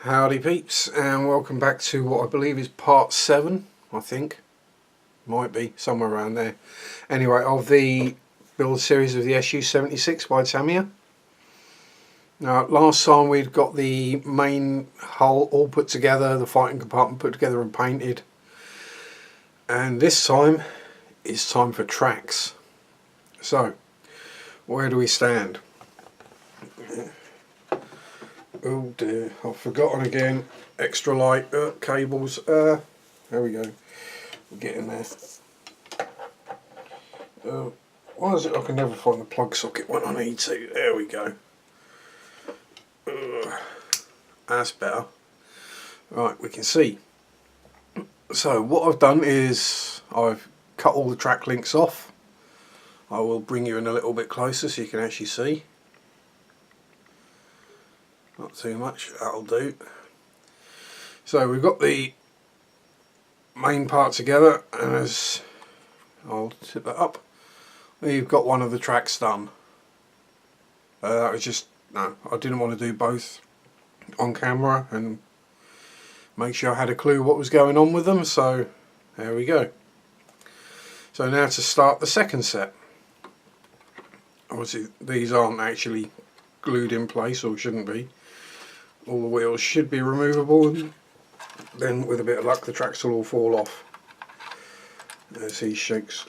Howdy peeps, and welcome back to what I believe is part 7, I think. Might be, somewhere around there. Anyway, of the build series of the SU76 by Tamiya. Now, last time we'd got the main hull all put together, the fighting compartment put together and painted. And this time, it's time for tracks. So, where do we stand? Oh dear, I've forgotten again. Extra light cables. There we go. We're getting there. Why is it I can never find the plug socket when I need to? There we go. That's better. Right, we can see. So what I've done is I've cut all the track links off. I will bring you in a little bit closer so you can actually see. Not too much, that'll do. So we've got the main part together, and as I'll tip that up, we've got one of the tracks done. That was just, no, I didn't want to do both on camera and make sure I had a clue what was going on with them, so there we go. So now to start the second set. Obviously these aren't actually glued in place, or shouldn't be. All the wheels should be removable, and then with a bit of luck the tracks will all fall off. As he shakes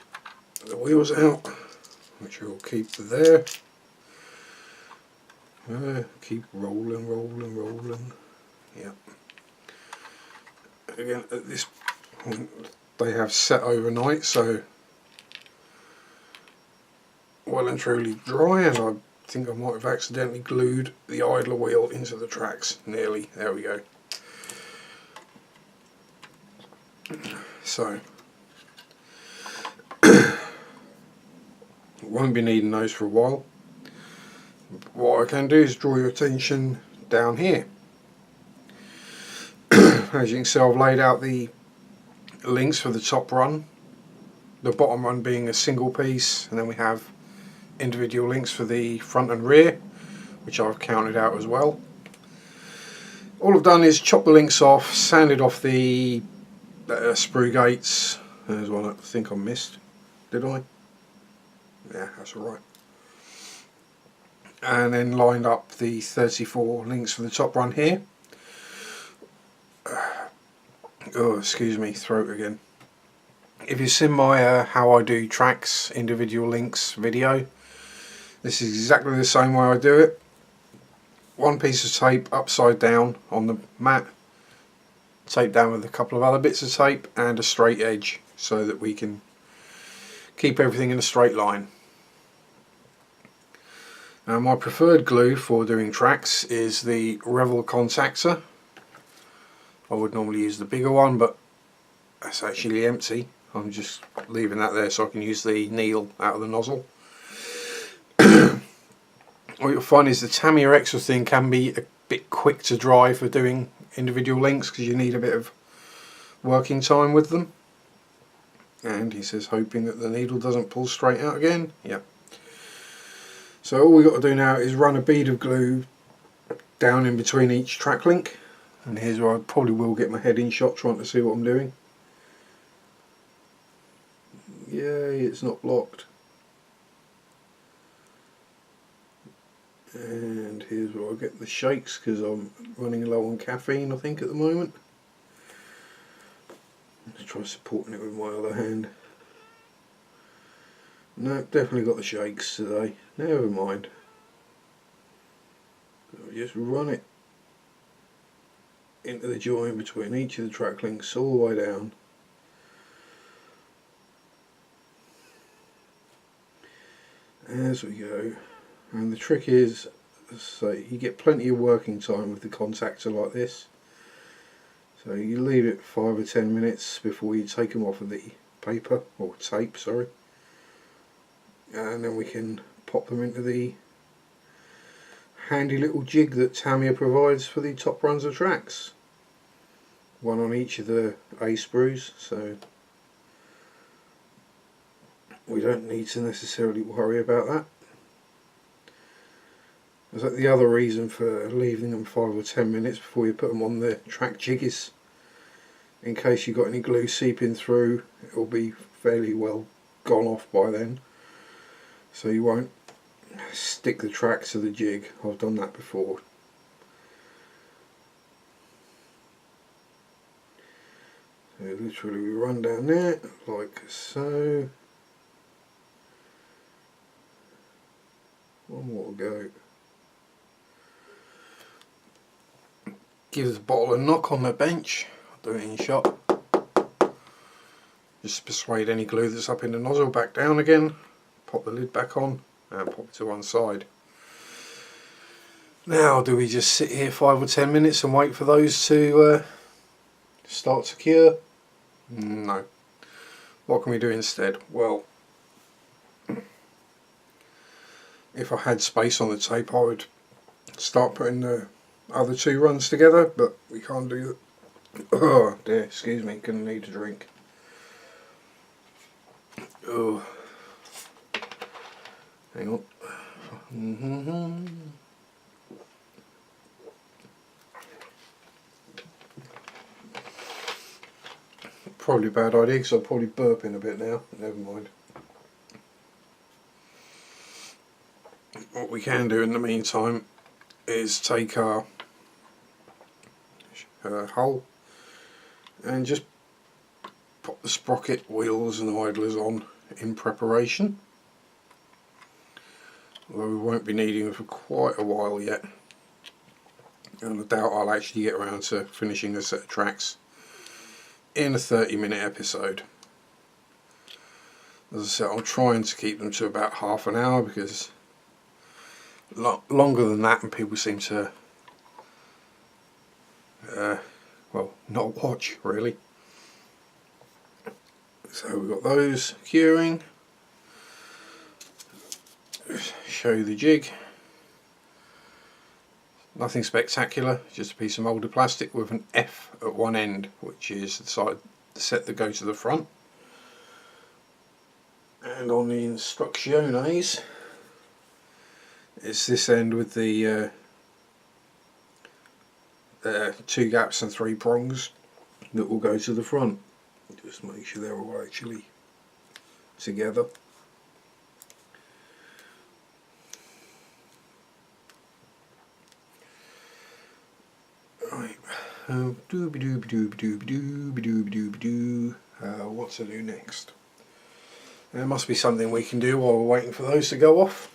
the wheels out, which will keep there. Keep rolling, rolling, rolling. Yeah. Again, at this point they have set overnight, so well and truly dry, and I think I might have accidentally glued the idler wheel into the tracks. Nearly. There we go. So won't be needing those for a while. What I can do is draw your attention down here. As you can see, I've laid out the links for the top run, the bottom run being a single piece, and then we have individual links for the front and rear, which I've counted out as well. All I've done is chop the links off, sanded off the sprue gates. There's one I think I missed, did I? Yeah, that's alright. And then lined up the 34 links for the top run here. Oh, excuse me, throat again. If you've seen my how I do tracks, individual links video, this is exactly the same way I do it. One piece of tape upside down on the mat, taped down with a couple of other bits of tape and a straight edge, so that we can keep everything in a straight line. Now, my preferred glue for doing tracks is the Revel contactor. I would normally use the bigger one, but that's actually empty. I'm just leaving that there so I can use the needle out of the nozzle. What you'll find is the Tamiya extra thing can be a bit quick to dry for doing individual links, because you need a bit of working time with them. And he says, hoping that the needle doesn't pull straight out again. Yeah. So all we've got to do now is run a bead of glue down in between each track link. And here's where I probably will get my head in shot trying to see what I'm doing. Yay, it's not blocked. And here's where I get the shakes, because I'm running low on caffeine, I think, at the moment. Let's try supporting it with my other hand. No, definitely got the shakes today. Never mind. So just run it into the join between each of the track links all the way down. As we go. And the trick is, so you get plenty of working time with the contactor like this. So you leave it 5 or 10 minutes before you take them off of the paper, or tape, sorry. And then we can pop them into the handy little jig that Tamiya provides for the top runs of tracks. One on each of the A sprues, so we don't need to necessarily worry about that. Is that the other reason for leaving them 5 or 10 minutes before you put them on the track jiggies? In case you've got any glue seeping through, it will be fairly well gone off by then, so you won't stick the track to the jig. I've done that before. So literally we run down there like so. One more to go. Give the bottle a knock on the bench. I'll do it in shot. Just persuade any glue that's up in the nozzle back down again. Pop the lid back on and pop it to one side. Now, do we just sit here 5 or 10 minutes and wait for those to start to cure? No. What can we do instead? Well, if I had space on the tape, I would start putting the other 2 runs together, but we can't do that. Oh dear, excuse me, gonna need a drink. Oh, hang on. Probably a bad idea because I'll probably burp in a bit now. Never mind. What we can do in the meantime is take our hull and just pop the sprocket, wheels and idlers on in preparation. Although we won't be needing them for quite a while yet, and I doubt I'll actually get around to finishing a set of tracks in a 30-minute episode. As I said, I'm trying to keep them to about half an hour because longer than that and people seem to well, not watch really. So we've got those curing. Show you the jig. Nothing spectacular, just a piece of moulded plastic with an F at one end, which is the side set that goes to the front. And on the instrucciones, it's this end with the 2 gaps and 3 prongs that will go to the front. Just make sure they're all actually together. Right. What to do next? There must be something we can do while we're waiting for those to go off.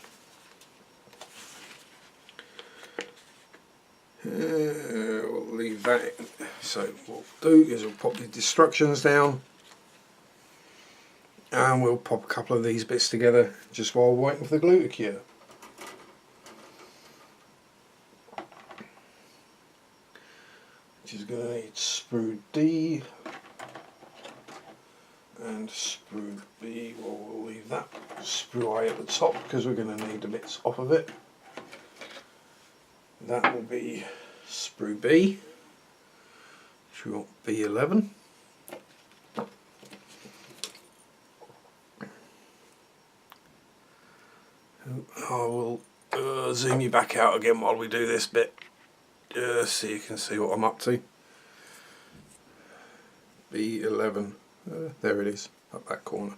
We'll leave that in. So what we'll do is we'll pop the instructions down and we'll pop a couple of these bits together just while we're waiting for the glue to cure. Which is going to need sprue D and sprue B. Well, we'll leave that sprue A at the top because we're going to need the bits off of it. That will be sprue B, which we want B11. I will zoom you back out again while we do this bit, so you can see what I'm up to. B11, there it is, up that corner.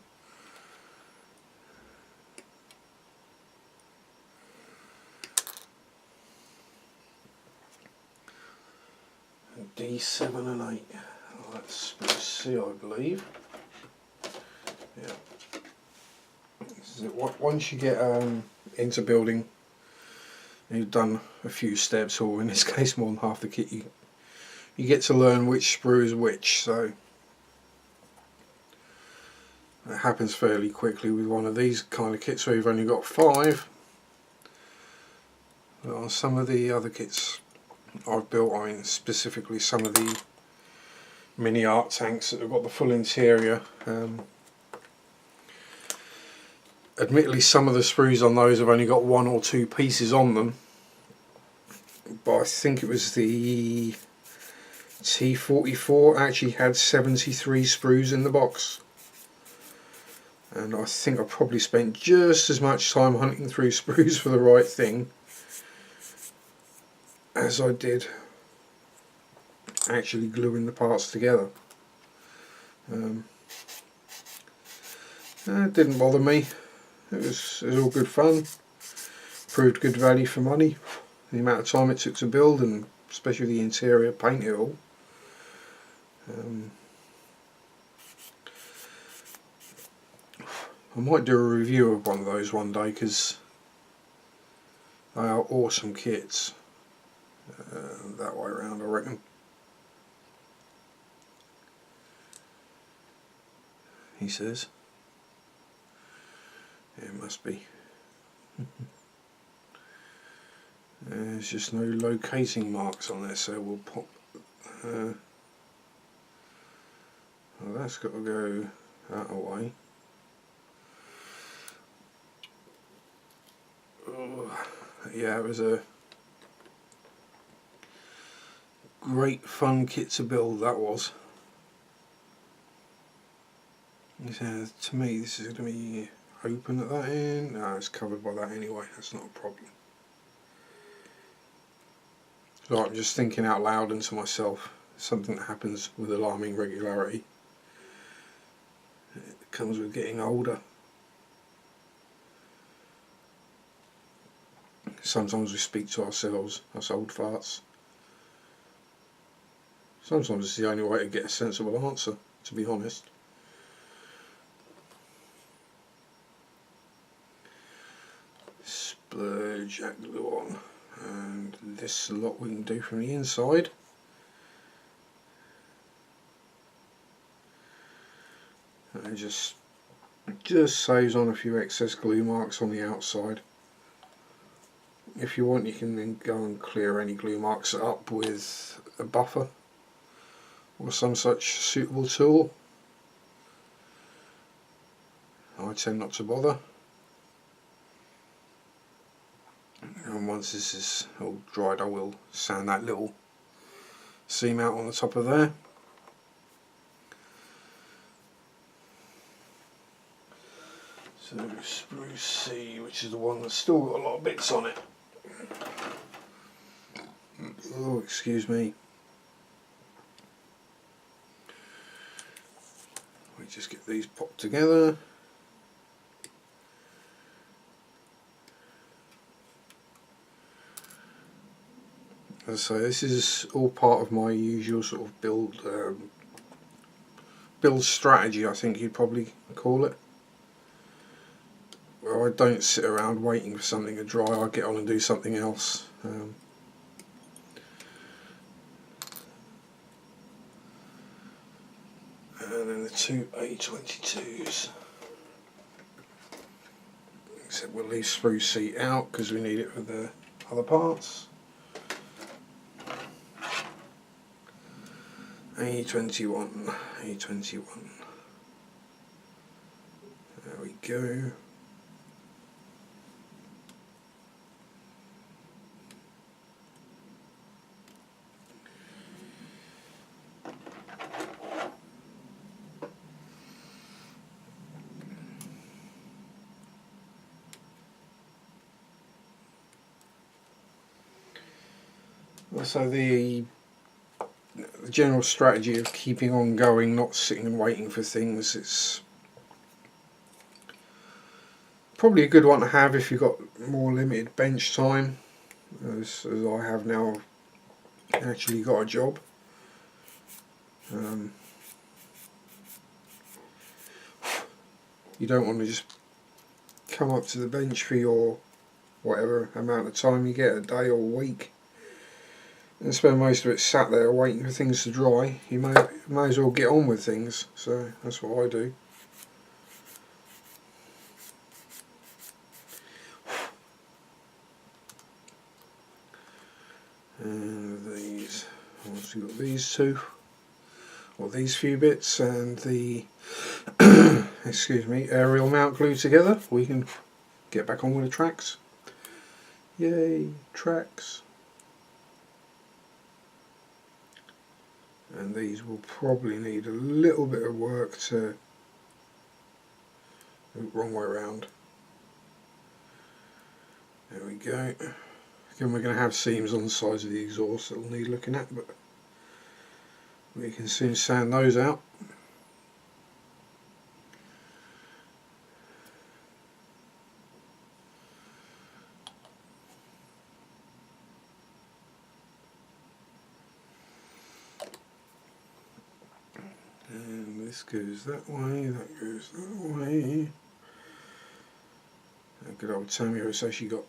D7 and 8. Oh, that's C, I believe. Yeah. This is it. Once you get into building, you've done a few steps, or in this case more than half the kit, you get to learn which sprue is which. So that happens fairly quickly with one of these kind of kits where you've only got 5. But on some of the other kits I've built, I mean specifically some of the mini art tanks that have got the full interior, admittedly some of the sprues on those have only got 1 or 2 pieces on them, but I think it was the T44 actually had 73 sprues in the box, and I think I probably spent just as much time hunting through sprues for the right thing as I did actually gluing the parts together. It didn't bother me. It was all good fun. Proved good value for money. The amount of time it took to build, and especially the interior, paint it all. I might do a review of one of those one day, because they are awesome kits. That way around, I reckon. He says. Yeah, it must be. There's just no locating marks on there, so we'll pop. Well, that's got to go that way. Oh, yeah, it was a great fun kit to build, that was. To me, this is going to be open at that end. No, it's covered by that anyway, that's not a problem. So I'm just thinking out loud and to myself, something that happens with alarming regularity. It comes with getting older. Sometimes we speak to ourselves, us old farts. Sometimes it's the only way to get a sensible answer, to be honest. Splurge that glue on, and this lot we can do from the inside. And just saves on a few excess glue marks on the outside. If you want, you can then go and clear any glue marks up with a buffer or some such suitable tool. I tend not to bother. And once this is all dried, I will sand that little seam out on the top of there. So spruce C, which is the one that's still got a lot of bits on it. Oh, excuse me. We just get these popped together. As I say, this is all part of my usual sort of build strategy, I think you'd probably call it. Well, I don't sit around waiting for something to dry, I get on and do something else. And then the two A22s. Except we'll leave spruce seat out because we need it for the other parts. A21. There we go. So the general strategy of keeping on going, not sitting and waiting for things, it's probably a good one to have if you've got more limited bench time, as I have now actually got a job. You don't want to just come up to the bench for your whatever amount of time you get, a day or a week, and spend most of it sat there waiting for things to dry. You may as well get on with things, so that's what I do. And these, obviously got these two, or these few bits, and the excuse me, aerial mount glued together. We can get back on with the tracks. Yay, tracks. And these will probably need a little bit of work to, wrong way around. There we go. Again, we're going to have seams on the sides of the exhaust that will need looking at, but we can soon sand those out. And this goes that way, that goes that way. A good old Tamiya has actually got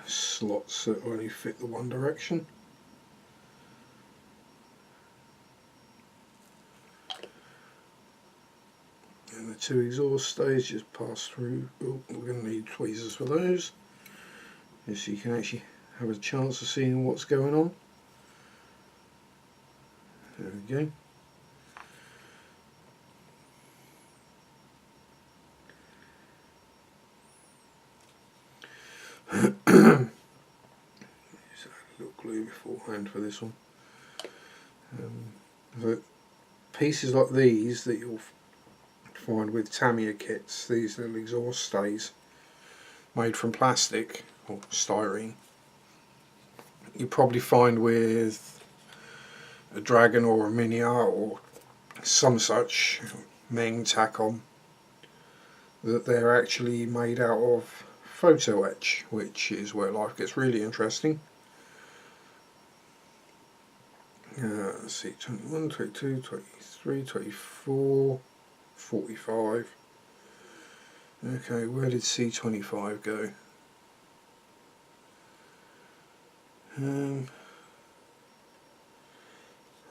slots that only fit the one direction. And the two exhaust stays just pass through. Oh, we're going to need tweezers for those, just so you can actually have a chance of seeing what's going on. There we go. Just add a little glue beforehand for this one. But pieces like these that you'll find with Tamiya kits, these little exhaust stays made from plastic or styrene, you probably find with a Dragon or a Mini R or some such Meng Takom, that they're actually made out of photo etch, which is where life gets really interesting. Let's see, 21, 22, 23, 24, 45. Okay, where did C25 go?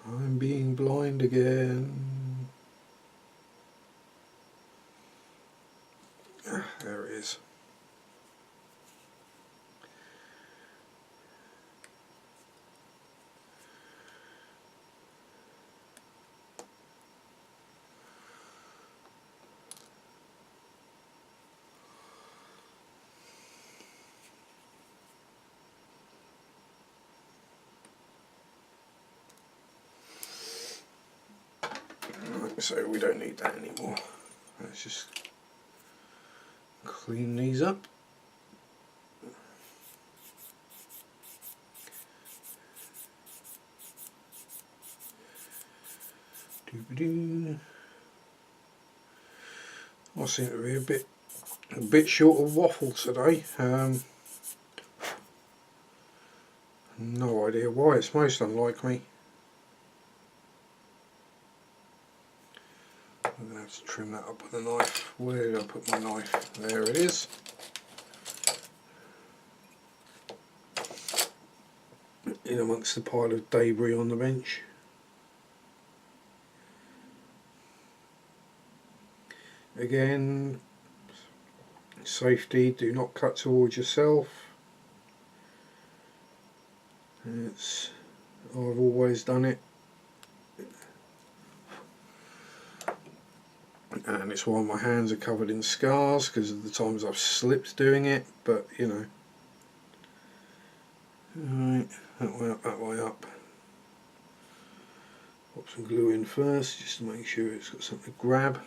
I'm being blind again. There it is. So we don't need that anymore. Let's just clean these up. I seem to be a bit short of waffle today. No idea why. It's most unlike me. I'm going to have to trim that up with a knife. Where did I put my knife? There it is. In amongst the pile of debris on the bench. Again, safety, do not cut towards yourself. I've always done it. And it's why my hands are covered in scars, because of the times I've slipped doing it, but you know. Alright, that way up, that way up. Pop some glue in first, just to make sure it's got something to grab.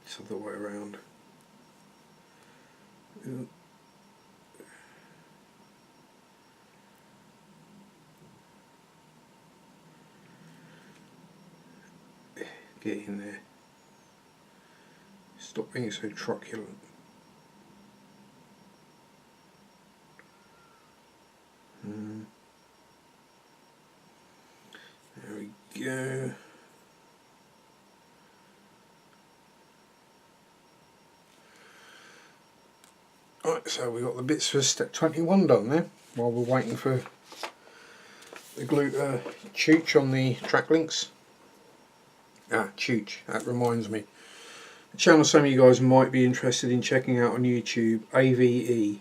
It's the other way around. Get in there. Stop being so truculent. There we go. Right, so we got the bits for step 21 done there, while we're waiting for the glue to chooch on the track links. Chooch, that reminds me. A channel some of you guys might be interested in checking out on YouTube, AVE.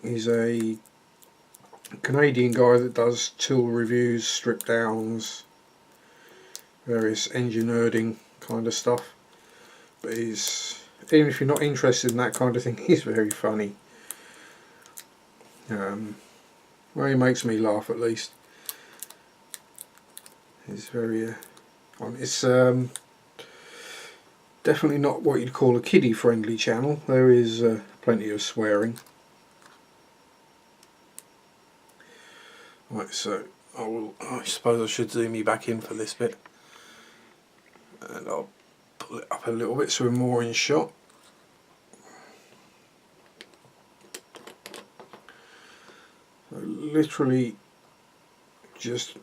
He's a Canadian guy that does tool reviews, strip downs, various engine nerding kind of stuff. But he's, even if you're not interested in that kind of thing, he's very funny. Well, he makes me laugh at least. He's very on. It's definitely not what you'd call a kiddie friendly channel. There is plenty of swearing. Right, so I suppose I should zoom you back in for this bit, and I'll pull it up a little bit so we're more in shot. So literally just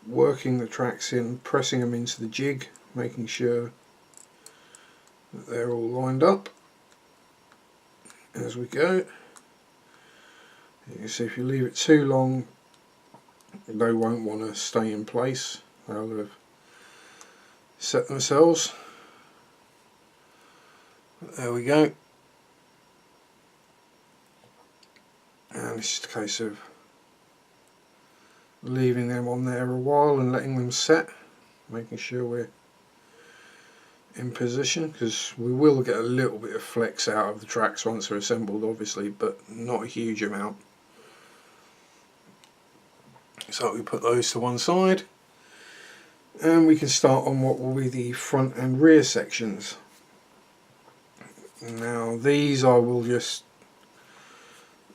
working the tracks in, pressing them into the jig, making sure that they're all lined up as we go. You can see if you leave it too long, they won't want to stay in place. They'll have set themselves. There we go. And it's just a case of leaving them on there a while and letting them set, making sure we're in position, because we will get a little bit of flex out of the tracks once they're assembled, obviously, but not a huge amount. So we put those to one side, and we can start on what will be the front and rear sections. Now these I will just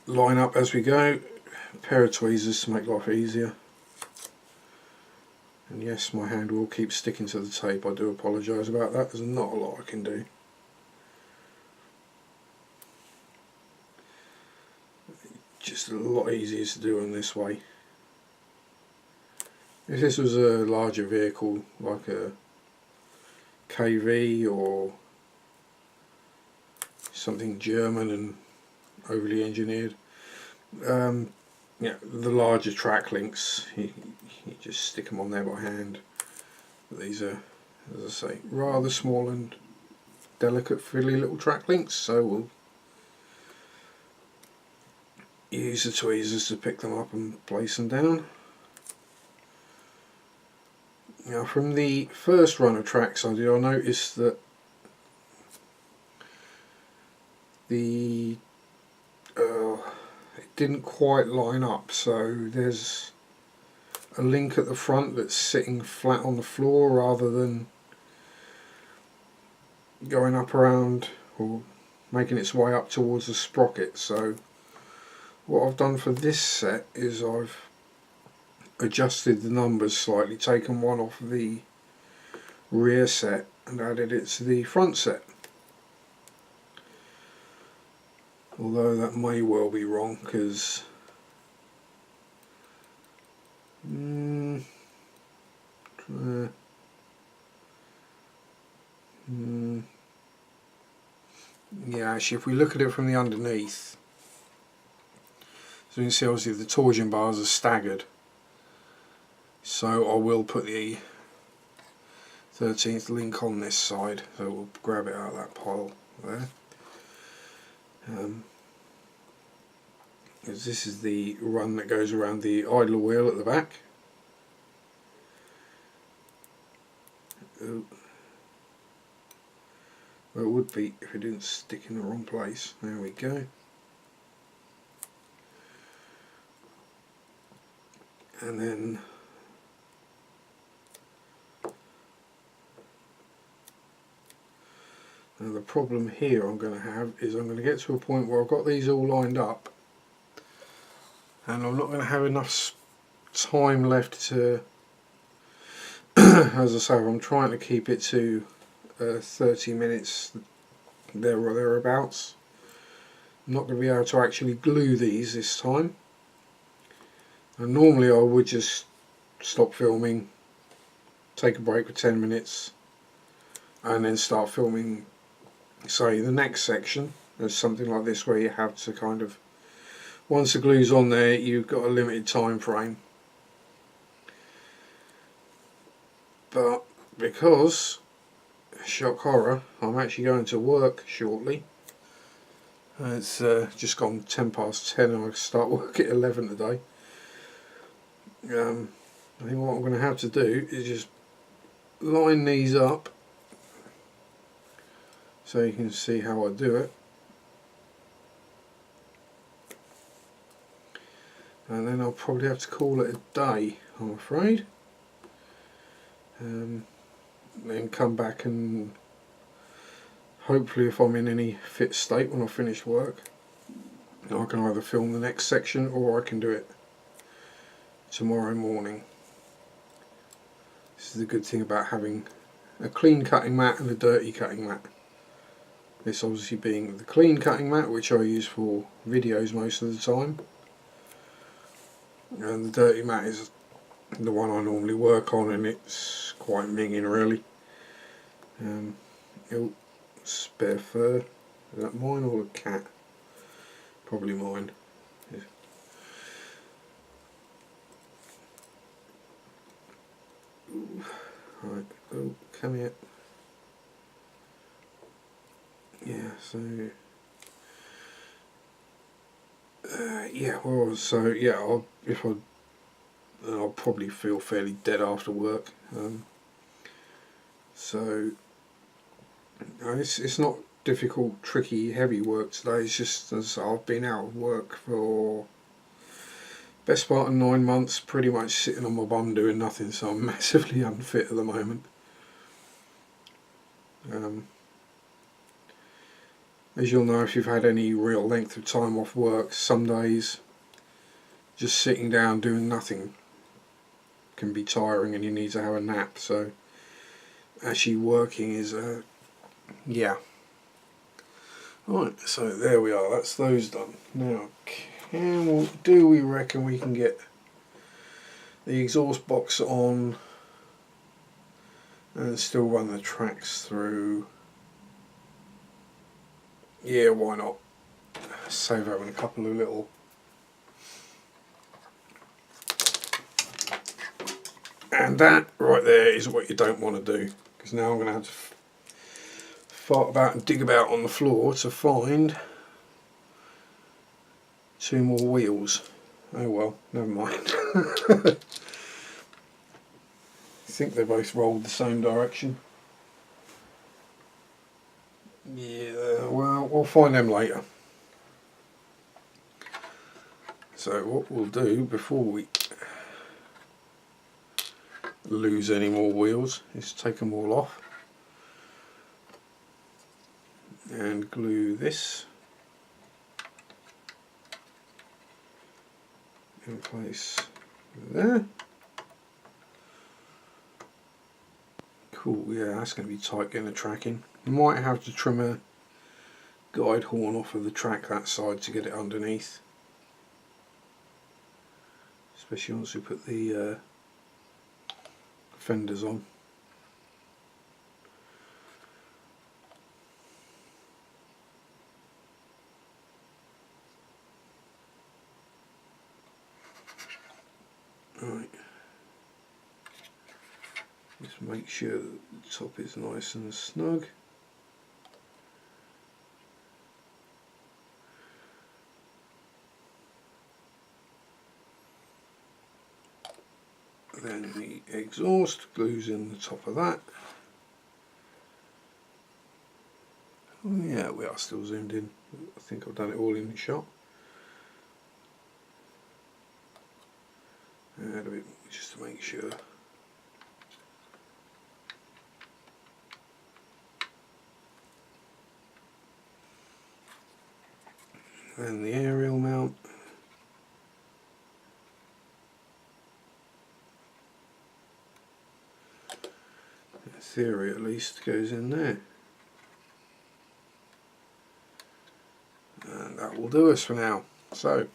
line up as we go, a pair of tweezers to make life easier. And yes, my hand will keep sticking to the tape, I do apologise about that, there's not a lot I can do. Just a lot easier to do on this way. If this was a larger vehicle like a KV or something German and overly engineered, yeah, the larger track links, you just stick them on there by hand. But these are, as I say, rather small and delicate, fiddly little track links, so we'll use the tweezers to pick them up and place them down. Now from the first run of tracks I did, I noticed that it didn't quite line up, so there's a link at the front that's sitting flat on the floor rather than going up around or making its way up towards the sprocket. So what I've done for this set is I've adjusted the numbers slightly, taken one off the rear set and added it to the front set. Although that may well be wrong, because yeah, actually if we look at it from the underneath, so you can see obviously the torsion bars are staggered, so I will put the 13th link on this side, so we'll grab it out of that pile there. Because this is the run that goes around the idler wheel at the back. Well, it would be if it didn't stick in the wrong place. There we go. And then now the problem here I'm going to have is I'm going to get to a point where I've got these all lined up and I'm not going to have enough time left to, as I say, I'm trying to keep it to 30 minutes there or thereabouts. I'm not going to be able to actually glue these this time, and normally I would just stop filming, take a break for 10 minutes and then start filming, say, the next section. There's something like this where you have to kind of, once the glue's on there, you've got a limited time frame. But because, shock horror, I'm actually going to work shortly. It's just gone 10 past 10 and I start work at 11 today. I think what I'm going to have to do is just line these up so you can see how I do it, and then I'll probably have to call it a day, I'm afraid. Then come back and hopefully if I'm in any fit state when I finish work, I can either film the next section or I can do it tomorrow morning. This is the good thing about having a clean cutting mat and a dirty cutting mat. This obviously being the clean cutting mat, which I use for videos most of the time, and the dirty mat is the one I normally work on, and it's quite minging really. Oh, spare fur. Is that mine or the cat? Probably mine. Yeah. Right, oh, come here. Yeah, so yeah, well, so yeah, I'll probably feel fairly dead after work. So it's not difficult, tricky, heavy work today. It's just as I've been out of work for best part of 9 months, pretty much sitting on my bum doing nothing. So I'm massively unfit at the moment. As you'll know if you've had any real length of time off work, some days just sitting down doing nothing can be tiring and you need to have a nap. So actually working is yeah. Right, so there we are, that's those done. Now do we reckon we can get the exhaust box on and still run the tracks through? Yeah, why not? Save having a couple of little and that right there is what you don't want to do, because now I'm going to have to fart about and dig about on the floor to find 2 more wheels. Oh well, never mind. I think they both rolled the same direction. Yeah, well, we'll find them later. So what we'll do before we lose any more wheels is take them all off and glue this in place there. Cool, yeah, that's going to be tight getting the track in. You might have to trim a guide horn off of the track that side to get it underneath, especially once we put the fenders on. Right, just make sure that the top is nice and snug. Then the exhaust glues in the top of that. Oh yeah, we are still zoomed in. I think I've done it all in the shot. Add a bit more just to make sure. Then the aerial mount. In theory at least goes in there. And that will do us for now. So,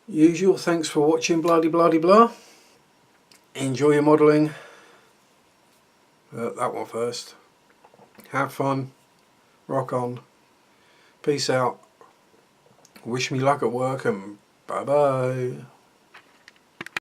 usual, thanks for watching, bloody blah. Enjoy your modelling. That one first. Have fun. Rock on. Peace out. Wish me luck at work and bye bye.